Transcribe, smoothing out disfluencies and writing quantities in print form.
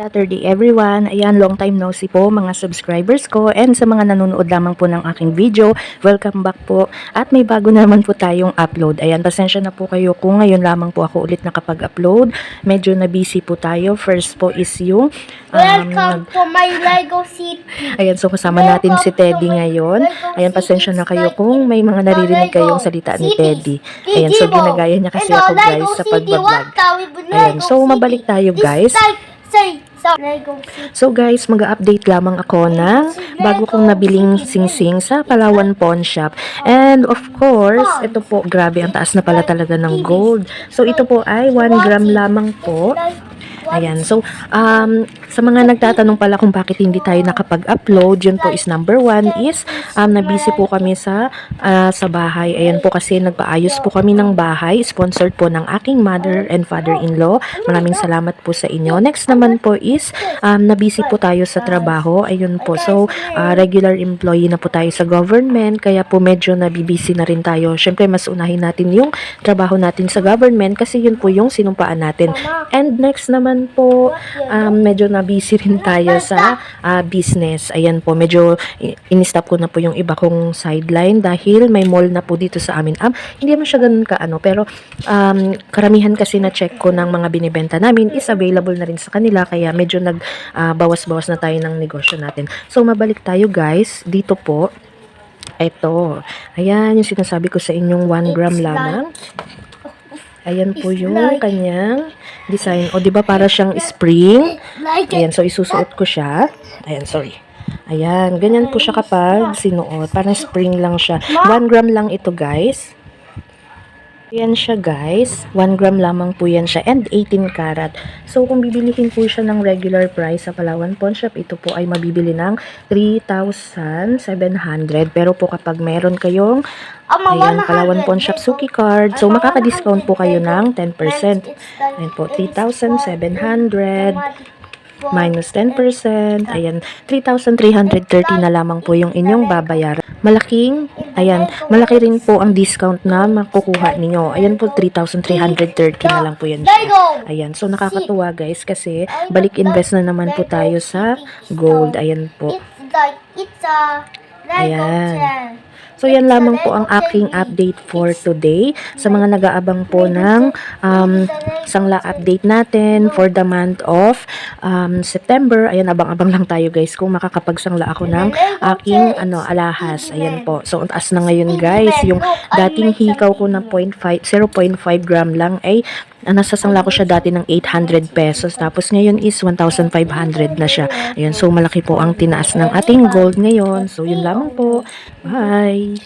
Saturday everyone. Ayan, long time no see po mga subscribers ko and sa mga nanonood lamang po ng aking video, welcome back po. At may bago naman po tayong upload. Ayan, pasensya na po kayo kung ngayon lamang po ako ulit nakapag-upload. Medyo na busy po tayo. First po is yung Welcome to my Lego City. ayan, so kasama natin si Teddy ngayon. Ayan, pasensya na kayo kung may mga naririnig kayong salita ni Teddy. Ayan, so ginagaya niya kasi ako guys sa pag-vlog. Ayan, so mabalik tayo guys. So guys, mag-update lamang ako ng bago kong nabiling singsing sa Palawan Pawn Shop. And of course, ito po, grabe, ang taas na pala talaga ng gold. So ito po ay 1 gram lamang po. Ayan, so sa mga nagtatanong pala kung bakit hindi tayo nakapag-upload, yun po is number 1 is na-busy po kami sa bahay. Ayan po kasi nagpaayos po kami ng bahay, sponsored po ng aking mother and father-in-law. Maraming salamat po sa inyo. Next naman po is na-busy po tayo sa trabaho. Ayun po, so regular employee na po tayo sa government, kaya po medyo nabibisi na rin tayo. Syempre mas unahin natin yung trabaho natin sa government kasi yun po yung sinumpaan natin. And next naman po, medyo na busy rin tayo sa business. Ayan po, medyo in-stop ko na po yung iba kong sideline dahil may mall na po dito sa amin. Hindi naman siya ganun kaano, pero karamihan kasi na check ko ng mga binibenta namin is available na rin sa kanila, kaya medyo bawas-bawas na tayo ng negosyo natin. So mabalik tayo guys, dito po. Ito, ayan yung sinasabi ko sa inyong 1 gram lamang. Ayan po yung kanyang design. O, diba para siyang spring? Ayan, so isusuot ko siya. Ayan, sorry. Ayan, ganyan po siya kapag sinuot. Parang spring lang siya. 1 gram lang ito, guys. Ayan siya, guys. 1 gram lamang po yan siya. And 18 karat. So, kung bibilihin po siya ng regular price sa Palawan Pawn Shop, ito po ay mabibili ng 3,700. Pero po kapag meron kayong ayan, Palawan Pawn Shop Suki card, so makaka-discount po kayo ng 10%. Ayan po, 3,700 minus 10%. Ayan, 3,330 na lamang po yung inyong babayaran. Ayan, malaki rin po ang discount na makukuha ninyo. Ayan po, 3,330 na lang po yan siya. Ayan, so nakakatuwa guys kasi balik invest na naman po tayo sa gold. Ayan po. Ayan. So, yan lamang po ang aking update for today. Sa mga nag-aabang po ng sangla update natin for the month of September. Ayan, abang-abang lang tayo guys kung makakapagsangla ako ng aking alahas. Ayan po. So, ang taas na ngayon guys. Yung dating hikaw ko na 0.5 gram lang ay nasasangla ko siya dati ng 800 pesos. Tapos ngayon is 1,500 na siya. Ayan, so malaki po ang tinaas ng ating gold ngayon. So, yun lamang po. Bye!